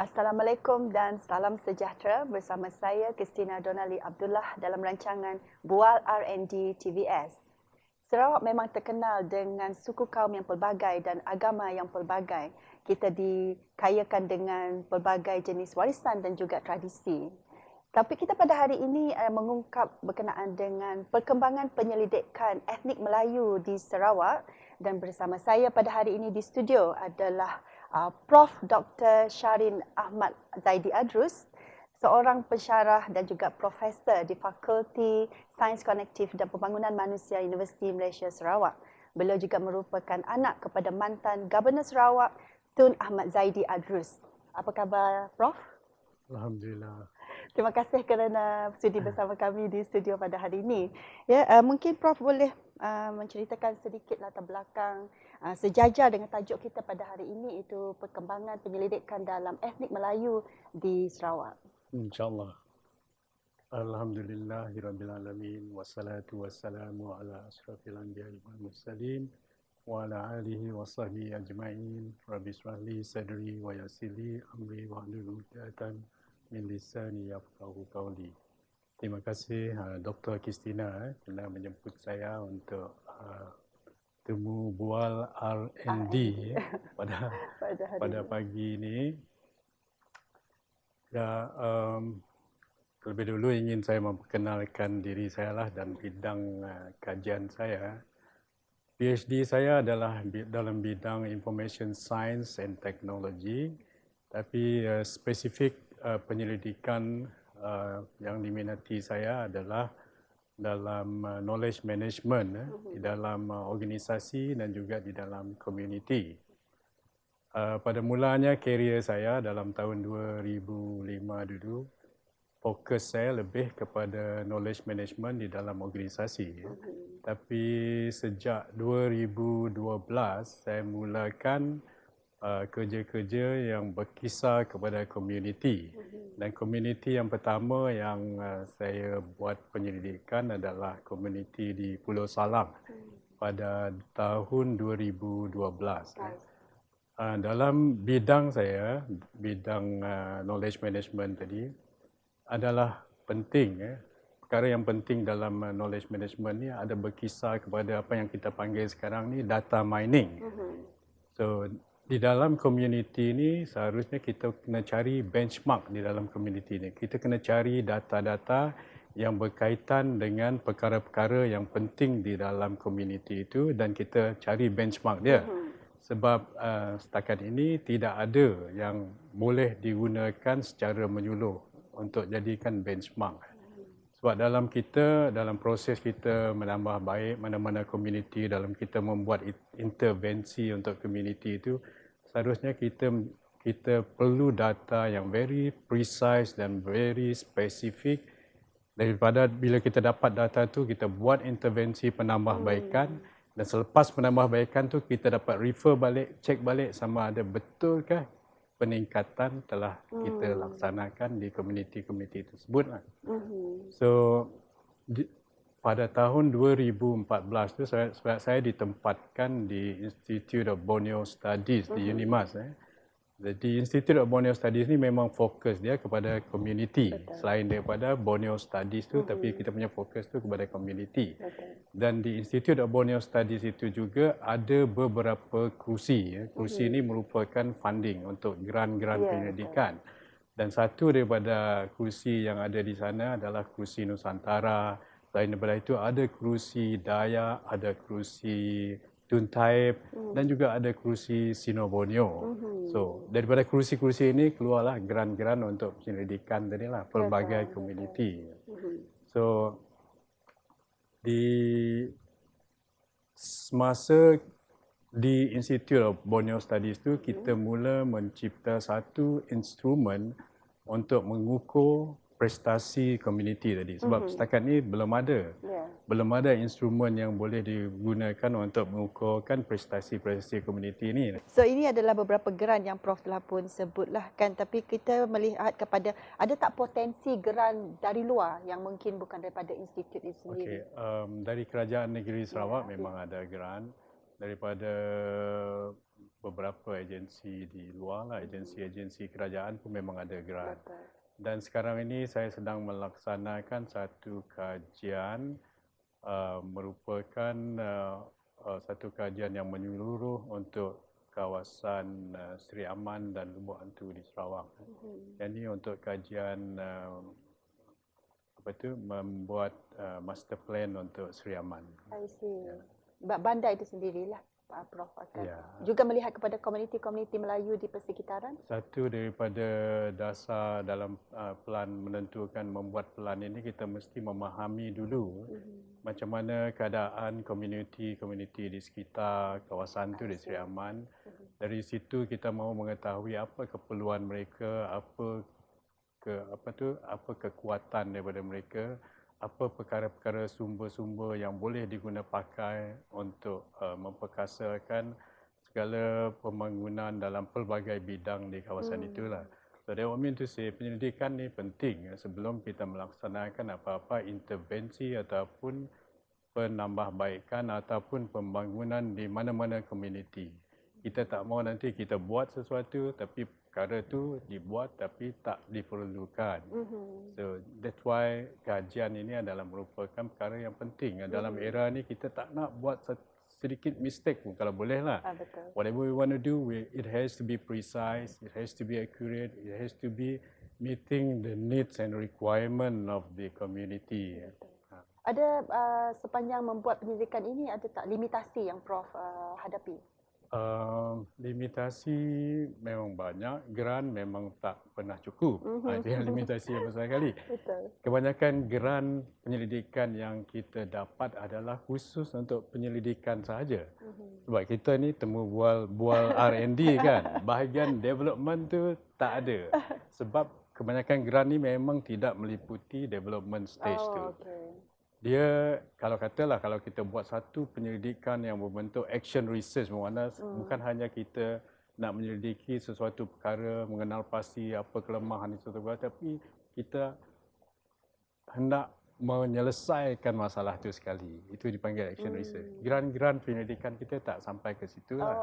Assalamualaikum dan salam sejahtera bersama saya Christina Donali Abdullah dalam rancangan Bual R&D TVS. Sarawak memang terkenal dengan suku kaum yang pelbagai dan agama yang pelbagai. Kita dikayakan dengan pelbagai jenis warisan dan juga tradisi. Topik kita pada hari ini mengungkap berkenaan dengan perkembangan penyelidikan etnik Melayu di Sarawak, dan bersama saya pada hari ini di studio adalah Prof. Dr. Sharin Ahmad Zaidi Adrus, seorang pensyarah dan juga profesor di Fakulti Sains Kognitif dan Pembangunan Manusia Universiti Malaysia Sarawak. Beliau juga merupakan anak kepada mantan Governor Sarawak, Tun Ahmad Zaidi Adrus. Apa khabar, Prof? Alhamdulillah. Terima kasih kerana sudi bersama kami di studio pada hari ini. Ya, mungkin Prof boleh menceritakan sedikit latar belakang sejajar dengan tajuk kita pada hari ini, itu perkembangan penyelidikan dalam etnik Melayu di Sarawak. InsyaAllah. Alhamdulillahirabbil alamin wassalatu wassalamu ala asyrafil anbiya'i wal mursalin wa ala alihi wa sahbihi ajma'in. Rabbi shrah li sadri wa yassir li amri wahlul 'uqdatam min lisani yafqahu qawli. Terima kasih Dr. Christina kerana menjemput saya untuk temu bual R&D pada pagi ini. Ya, terlebih dulu ingin saya memperkenalkan diri saya lah dan bidang kajian saya. PhD saya adalah dalam bidang Information Science and Technology, tapi spesifik penyelidikan yang diminati saya adalah dalam knowledge management di dalam organisasi dan juga di dalam community. Pada mulanya kerjaya saya dalam tahun 2005 dulu, fokus saya lebih kepada knowledge management di dalam organisasi. Tapi sejak 2012 saya mulakan kerja-kerja yang berkisar kepada community. Dan community yang pertama yang saya buat penyelidikan adalah community di Pulau Salang pada tahun 2012. Dalam bidang saya, bidang knowledge management tadi, adalah penting. Perkara yang penting dalam knowledge management ni ada berkisar kepada apa yang kita panggil sekarang ni data mining. So di dalam community ni seharusnya kita kena cari benchmark di dalam community ni. Kita kena cari data-data yang berkaitan dengan perkara-perkara yang penting di dalam community itu dan kita cari benchmark dia. Sebab setakat ini tidak ada yang boleh digunakan secara menyuluh untuk jadikan benchmark. Sebab dalam proses kita menambah baik mana-mana community, dalam kita membuat intervensi untuk community itu, seharusnya kita perlu data yang very precise dan very specific. Daripada bila kita dapat data itu, kita buat intervensi penambahbaikan dan selepas penambahbaikan tu kita dapat refer balik, cek balik sama ada betulkah peningkatan telah kita laksanakan di komuniti-komuniti tersebut. So pada tahun 2014 tu saya ditempatkan di Institute of Borneo Studies di UNIMAS. Jadi Institute of Borneo Studies ni memang fokus dia kepada community. Selain daripada Borneo Studies tu, tapi kita punya fokus tu kepada community. Dan di Institute of Borneo Studies itu juga ada beberapa kerusi. Kerusi ini merupakan funding untuk grant-grant penyelidikan. Dan satu daripada kerusi yang ada di sana adalah kerusi Nusantara. Selain daripada itu ada kerusi Dayak, ada kerusi Tun Taib dan juga ada kerusi Sino Borneo. So daripada kerusi-kerusi ini keluarlah grant-grant untuk penyelidikan tadi lah pelbagai komuniti. So di semasa di Institute of Borneo Studies tu kita mula mencipta satu instrumen untuk mengukur prestasi komuniti tadi. Sebab setakat ni belum ada instrumen yang boleh digunakan untuk mengukurkan prestasi-prestasi komuniti ini. So ini adalah beberapa geran yang Prof telah pun sebutlah kan, tapi kita melihat kepada ada tak potensi geran dari luar yang mungkin bukan daripada institut itu sendiri? Dari Kerajaan Negeri Sarawak memang ada geran. Daripada beberapa agensi di luar lah, agensi-agensi kerajaan pun memang ada grant. Betul. Dan sekarang ini saya sedang melaksanakan satu kajian merupakan satu kajian yang menyeluruh untuk kawasan Seri Aman dan Lubuk Hantu di Sarawak. Jadi untuk kajian membuat master plan untuk Seri Aman. I see. Bandar itu sendirilah Prof akan Ya. juga melihat kepada komuniti-komuniti Melayu di persekitaran. Satu daripada dasar dalam plan menentukan membuat plan ini, kita mesti memahami dulu macam mana keadaan komuniti-komuniti di sekitar kawasan itu di Seri Aman. Dari situ kita mahu mengetahui apa keperluan mereka, apa kekuatan daripada mereka, apa perkara-perkara sumber-sumber yang boleh diguna pakai untuk memperkasakan segala pembangunan dalam pelbagai bidang di kawasan itulah. So that what mean to say, penyelidikan ni penting sebelum kita melaksanakan apa-apa intervensi ataupun penambahbaikan ataupun pembangunan di mana-mana komuniti. Kita tak mahu nanti kita buat sesuatu tapi perkara tu dibuat tapi tak diperlukan. So that's why kajian ini adalah merupakan perkara yang penting. Dalam era ni kita tak nak buat sedikit mistake pun kalau boleh lah. Betul. Whatever we want to do, it has to be precise, it has to be accurate, it has to be meeting the needs and requirement of the community. Ada sepanjang membuat penyelidikan ini, ada tak limitasi yang Prof hadapi? Limitasi memang banyak, grant memang tak pernah cukup. Itu yang limitasi yang besar sekali. Betul. Kebanyakan grant penyelidikan yang kita dapat adalah khusus untuk penyelidikan sahaja. Sebab kita ni temu bual R&D kan, bahagian development tu tak ada. Sebab kebanyakan grant ni memang tidak meliputi development stage tu. Okay. Dia kalau katalah kalau kita buat satu penyelidikan yang berbentuk action research, bermakna bukan hanya kita nak menyelidiki sesuatu perkara, mengenal pasti apa kelemahan itu, tapi kita hendak menyelesaikan masalah itu sekali. Itu dipanggil action research. Grant-grant penyelidikan kita tak sampai ke situ lah.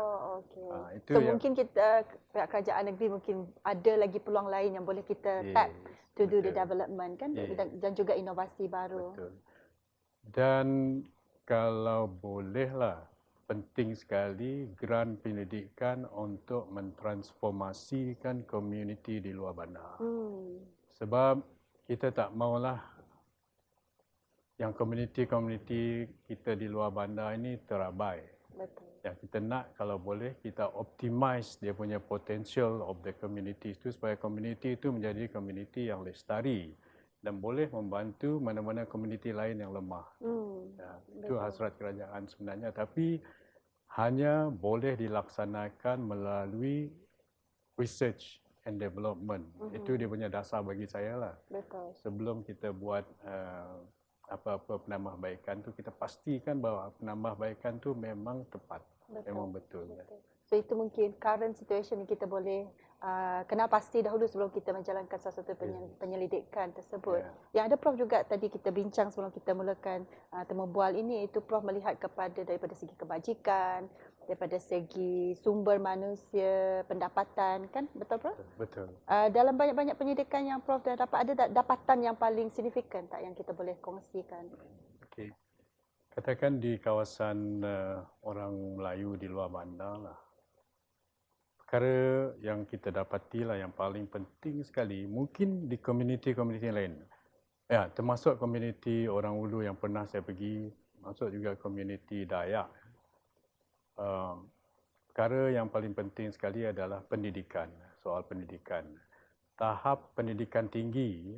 Itu so mungkin kita pihak kerajaan negeri mungkin ada lagi peluang lain yang boleh kita tap to do the development kan, dan juga inovasi baru. Betul. Dan kalau bolehlah, penting sekali grant penyelidikan untuk mentransformasikan komuniti di luar bandar. Sebab kita tak maulah yang komuniti-komuniti kita di luar bandar ini terabai. Betul. Yang kita nak kalau boleh kita optimize dia punya potential of the community itu supaya komuniti itu menjadi komuniti yang lestari dan boleh membantu mana-mana komuniti lain yang lemah. Itu hasrat kerajaan sebenarnya, tapi hanya boleh dilaksanakan melalui research and development. Itu dia punya dasar bagi saya lah. Betul. Sebelum kita buat apa-apa penambahbaikan tu, kita pastikan bahawa penambahbaikan tu memang tepat. Memang betul. So itu mungkin current situation yang kita boleh kenal pasti dahulu sebelum kita menjalankan sesuatu penyelidikan tersebut. Yang ada Prof juga tadi kita bincang sebelum kita mulakan temu bual ini, iaitu Prof melihat kepada daripada segi kebajikan, daripada segi sumber manusia, pendapatan, kan? Betul Prof? Betul. Dalam banyak-banyak penyelidikan yang Prof dah dapat, ada tak dapatan yang paling signifikan tak yang kita boleh kongsikan? Okey. Katakan di kawasan orang Melayu di luar bandar lah. Perkara yang kita dapatilah yang paling penting sekali, mungkin di komuniti-komuniti lain. Ya, termasuk komuniti orang Ulu yang pernah saya pergi, masuk juga komuniti Dayak. Perkara yang paling penting sekali adalah pendidikan, soal pendidikan. Tahap pendidikan tinggi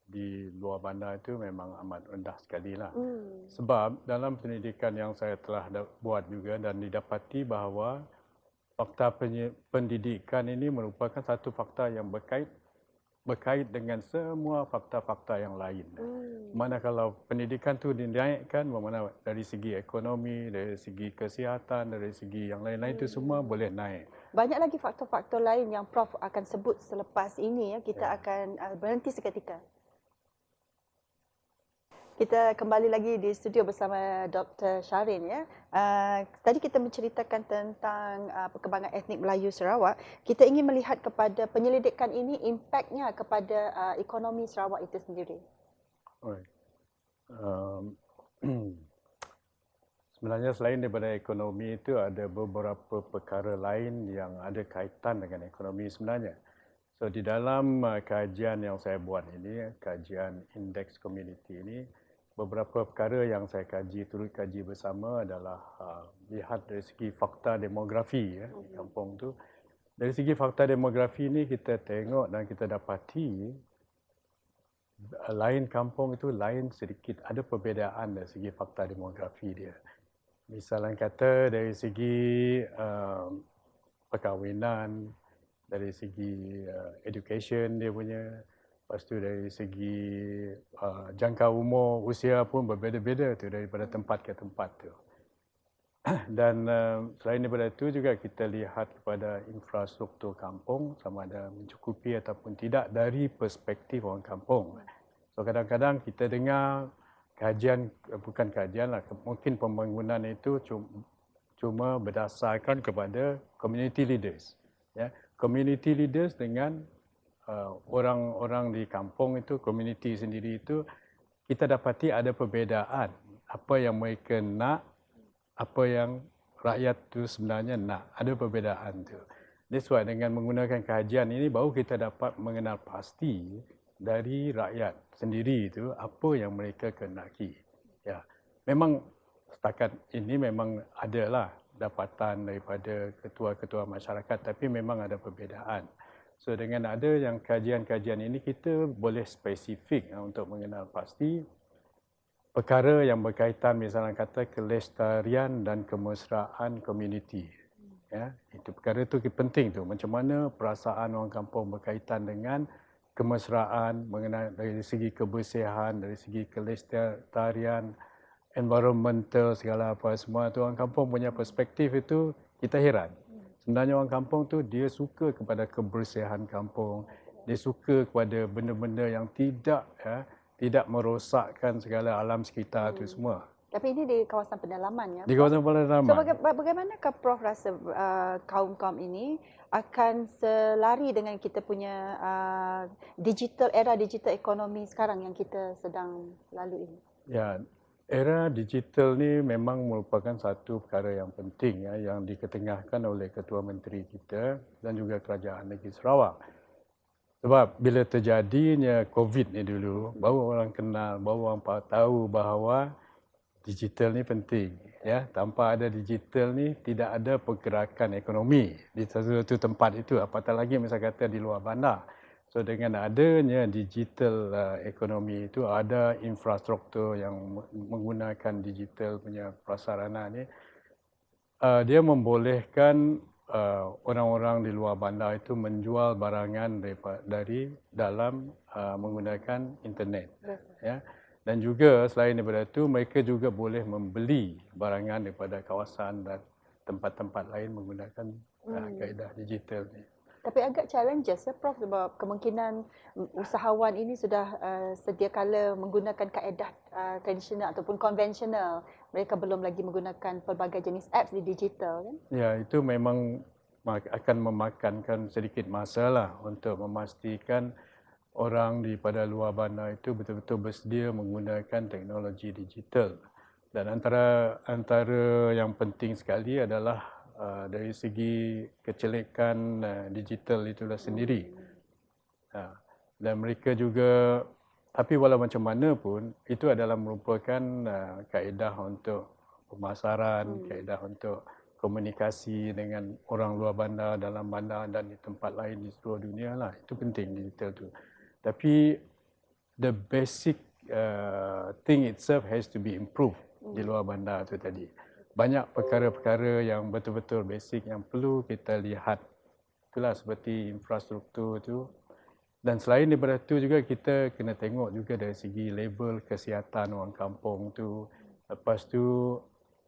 di luar bandar itu memang amat rendah sekali lah. Sebab dalam pendidikan yang saya telah buat juga dan didapati bahawa fakta pendidikan ini merupakan satu fakta yang berkait dengan semua fakta-fakta yang lain. Mana kalau pendidikan tu dinaikkan, bermakna dari segi ekonomi, dari segi kesihatan, dari segi yang lain-lain itu semua boleh naik. Banyak lagi faktor-faktor lain yang Prof akan sebut selepas ini. Kita akan berhenti seketika. Kita kembali lagi di studio bersama Dr. Sharin ya. Tadi kita menceritakan tentang perkembangan etnik Melayu Sarawak. Kita ingin melihat kepada penyelidikan ini impaknya kepada ekonomi Sarawak itu sendiri. Alright. Sebenarnya selain daripada ekonomi itu ada beberapa perkara lain yang ada kaitan dengan ekonomi sebenarnya. So di dalam kajian yang saya buat ini, kajian indeks community ini, beberapa perkara yang saya turut kaji bersama adalah lihat dari segi fakta demografi ya, di kampung tu. Dari segi fakta demografi ini kita tengok dan kita dapati lain kampung itu lain sedikit, ada perbezaan dari segi fakta demografi dia. Misalnya kata dari segi perkahwinan, dari segi education dia punya, lepas tu dari segi jangka umur, usia pun berbeza-beza tu daripada tempat ke tempat tu. Dan selain daripada itu juga kita lihat kepada infrastruktur kampung sama ada mencukupi ataupun tidak dari perspektif orang kampung. So kadang-kadang kita dengar kajian, bukan kajian lah, mungkin pembangunan itu cuma berdasarkan kepada community leaders. Ya, community leaders dengan orang-orang di kampung itu, community sendiri itu, kita dapati ada perbezaan. Apa yang mereka nak, apa yang rakyat tu sebenarnya nak. Ada perbezaan tu. That's why dengan menggunakan kajian ini baru kita dapat mengenal pasti dari rakyat sendiri itu apa yang mereka kenaki. Ya, memang setakat ini memang adalah dapatan daripada ketua-ketua masyarakat, tapi memang ada perbezaan. So dengan ada yang kajian-kajian ini kita boleh spesifik untuk mengenal pasti perkara yang berkaitan misalnya kata kelestarian dan kemesraan komuniti. Ya, itu perkara itu penting tu. Macam mana perasaan orang kampung berkaitan dengan kemesraan mengenai dari segi kebersihan, dari segi kelestarian, environmental segala apa semua tu orang kampung punya perspektif itu kita heran. Sebenarnya orang kampung tu dia suka kepada kebersihan kampung, dia suka kepada benda-benda yang tidak merosakkan segala alam sekitar tu semua. Tapi ini di kawasan pedalaman ya. Di kawasan pedalaman. So bagaimanakah Prof rasa kaum-kaum ini akan selari dengan kita punya era digital ekonomi sekarang yang kita sedang lalui ini? Ya, era digital ni memang merupakan satu perkara yang penting ya, yang diketengahkan oleh Ketua Menteri kita dan juga Kerajaan Negeri Sarawak. Sebab bila terjadinya COVID ni dulu, baru orang kenal, baru orang tahu bahawa digital ni penting. Ya, tanpa ada digital ni tidak ada pergerakan ekonomi di satu tempat itu, apatah lagi misalnya kata di luar bandar. So dengan adanya digital ekonomi itu, ada infrastruktur yang menggunakan digital punya prasarana ni, dia membolehkan orang-orang di luar bandar itu menjual barangan dari dalam menggunakan internet. Ya. Dan juga selain daripada itu, mereka juga boleh membeli barangan daripada kawasan dan tempat-tempat lain menggunakan kaedah digital ni. Tapi agak challenges ya Prof, sebab kemungkinan usahawan ini sudah sedia kala menggunakan kaedah tradisional ataupun konvensional. Mereka belum lagi menggunakan pelbagai jenis apps di digital kan? Ya, itu memang akan memakankan sedikit masa lah untuk memastikan orang di pada luar bandar itu betul-betul bersedia menggunakan teknologi digital. Dan antara yang penting sekali adalah dari segi kecelekan digital itulah sendiri. Dan mereka juga, tapi walau macam mana pun, itu adalah merupakan kaedah untuk pemasaran, kaedah untuk komunikasi dengan orang luar bandar, dalam bandar dan di tempat lain di seluruh dunia lah. Itu penting digital tu. Tapi the basic thing itself has to be improved di luar bandar tu tadi. Banyak perkara-perkara yang betul-betul basic yang perlu kita lihat. Itulah seperti infrastruktur tu. Dan selain daripada itu juga kita kena tengok juga dari segi level kesihatan orang kampung tu. Lepas tu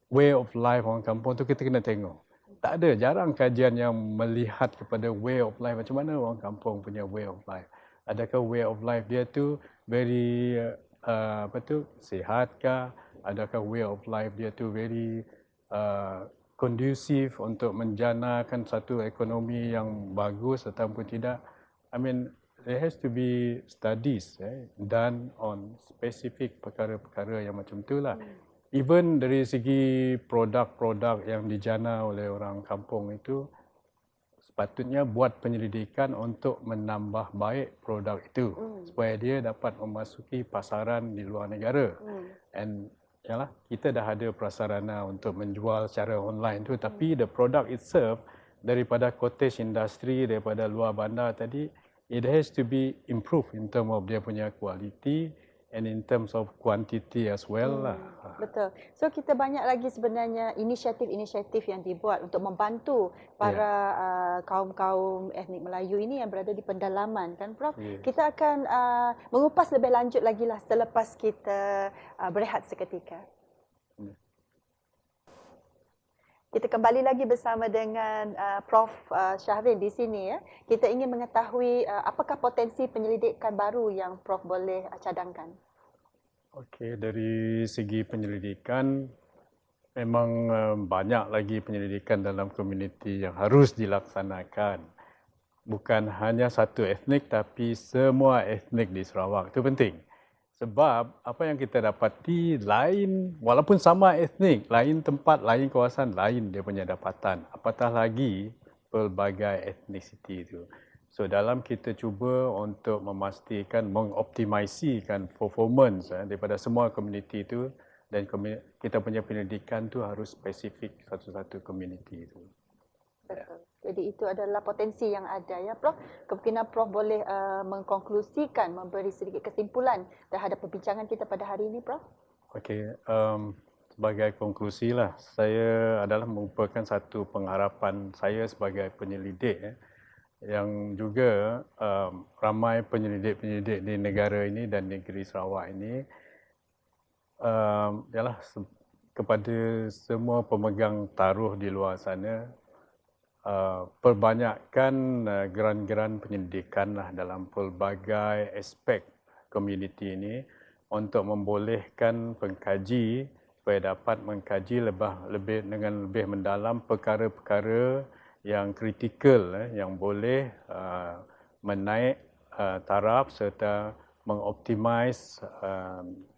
way of life orang kampung tu kita kena tengok. Tak ada, jarang kajian yang melihat kepada way of life. Macam mana orang kampung punya way of life. Adakah way of life dia tu very sihat kah, adakah way of life dia tu very kondusif untuk menjanakan satu ekonomi yang bagus ataupun tidak. I mean, there has to be studies done on specific perkara-perkara yang macam itulah. Even dari segi produk-produk yang dijana oleh orang kampung itu, sepatutnya buat penyelidikan untuk menambah baik produk itu supaya dia dapat memasuki pasaran di luar negara. And yalah, kita dah ada prasarana untuk menjual secara online tu, tapi the product itself daripada cottage industry, daripada luar bandar tadi, it has to be improved in terms of dia punya quality and in terms of quantity as well lah. Betul. So kita banyak lagi sebenarnya inisiatif-inisiatif yang dibuat untuk membantu para kaum-kaum etnik Melayu ini yang berada di pendalaman, kan Prof? Kita akan mengupas lebih lanjut lagi lah selepas kita berehat seketika. Kita kembali lagi bersama dengan Prof Shahrin di sini ya. Kita ingin mengetahui apakah potensi penyelidikan baru yang Prof boleh cadangkan. Okey, dari segi penyelidikan memang banyak lagi penyelidikan dalam komuniti yang harus dilaksanakan. Bukan hanya satu etnik tapi semua etnik di Sarawak. Itu penting. Sebab apa yang kita dapati lain, walaupun sama etnik, lain tempat, lain kawasan, lain dia punya dapatan. Apatah lagi pelbagai etnisiti itu. So dalam kita cuba untuk memastikan, mengoptimasikan performance daripada semua komuniti itu, dan kita punya pendidikan tu harus spesifik satu-satu komuniti itu. Betul. Jadi itu adalah potensi yang ada ya Prof. Kemungkinan Prof boleh mengkonklusikan, memberi sedikit kesimpulan terhadap perbincangan kita pada hari ini Prof. Okey, sebagai konklusi lah, saya adalah merupakan satu pengharapan saya sebagai penyelidik yang juga ramai penyelidik-penyelidik di negara ini dan negeri Sarawak ini ialah kepada semua pemegang taruh di luar sana, perbanyakkan geran-geran penyelidikan lah dalam pelbagai aspek komuniti ini untuk membolehkan pengkaji supaya dapat mengkaji dengan lebih mendalam perkara-perkara yang kritikal yang boleh menaik taraf serta mengoptimize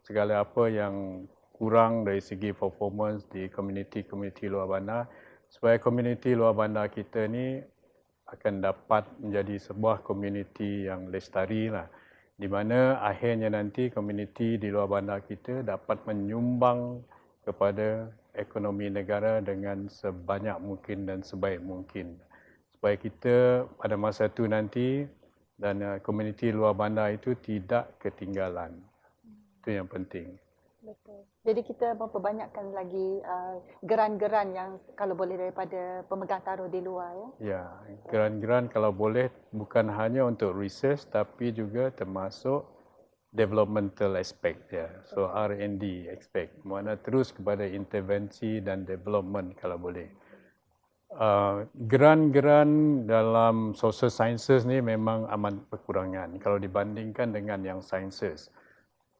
segala apa yang kurang dari segi performance di komuniti-komuniti luar bandar supaya komuniti luar bandar kita ni akan dapat menjadi sebuah komuniti yang lestari lah, di mana akhirnya nanti komuniti di luar bandar kita dapat menyumbang kepada ekonomi negara dengan sebanyak mungkin dan sebaik mungkin. Supaya kita pada masa itu nanti dan komuniti luar bandar itu tidak ketinggalan. Itu yang penting. Betul. Jadi kita memperbanyakkan lagi geran-geran yang kalau boleh daripada pemegang taruh di luar ya. Ya, geran-geran kalau boleh bukan hanya untuk research tapi juga termasuk developmental aspect ya. So R&D aspect, mana terus kepada intervensi dan development kalau boleh. Geran-geran dalam social sciences ni memang amat berkurangan kalau dibandingkan dengan yang sciences.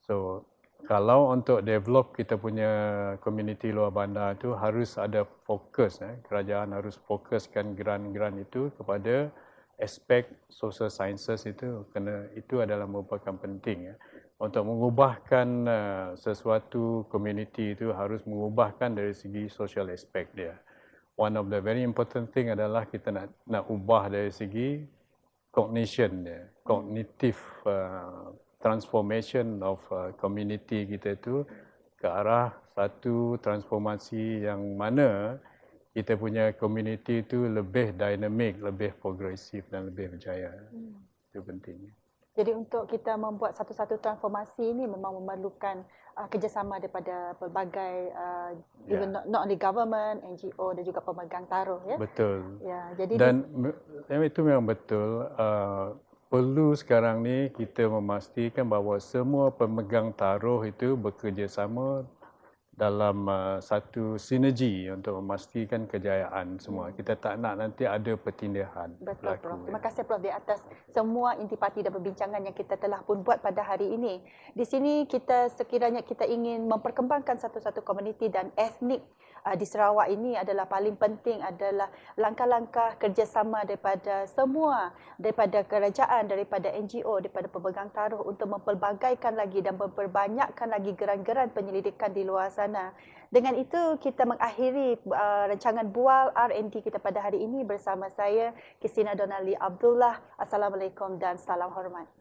So kalau untuk develop kita punya komuniti luar bandar tu harus ada fokus, kerajaan harus fokuskan geran-geran itu kepada aspek social sciences itu, kerana itu adalah merupakan penting untuk mengubahkan sesuatu komuniti itu harus mengubahkan dari segi social aspect dia. One of the very important thing adalah kita nak ubah dari segi cognition dia, cognitive transformation of community kita itu ke arah satu transformasi yang mana kita punya community itu lebih dynamic, lebih progresif dan lebih berjaya. Itu pentingnya. Jadi untuk kita membuat satu-satu transformasi ini memang memerlukan kerjasama daripada pelbagai even not only government, NGO dan juga pemegang taruh ya. Betul. Ya, jadi dan itu memang betul. Perlu sekarang ni kita memastikan bahawa semua pemegang taruh itu bekerjasama dalam satu sinergi untuk memastikan kejayaan semua. Kita tak nak nanti ada pertindihan Betul, berlaku. Prof. Terima kasih, Prof, di atas semua intipati dan perbincangan yang kita telah pun buat pada hari ini. Di sini sekiranya kita ingin memperkembangkan satu-satu komuniti dan etnik di Sarawak ini adalah paling penting adalah langkah-langkah kerjasama daripada semua, daripada kerajaan, daripada NGO, daripada pemegang taruh untuk mempelbagaikan lagi dan memperbanyakkan lagi geran-geran penyelidikan di luar sana. Dengan itu kita mengakhiri rancangan Bual R&D kita pada hari ini bersama saya Christina Donali Abdullah. Assalamualaikum dan salam hormat.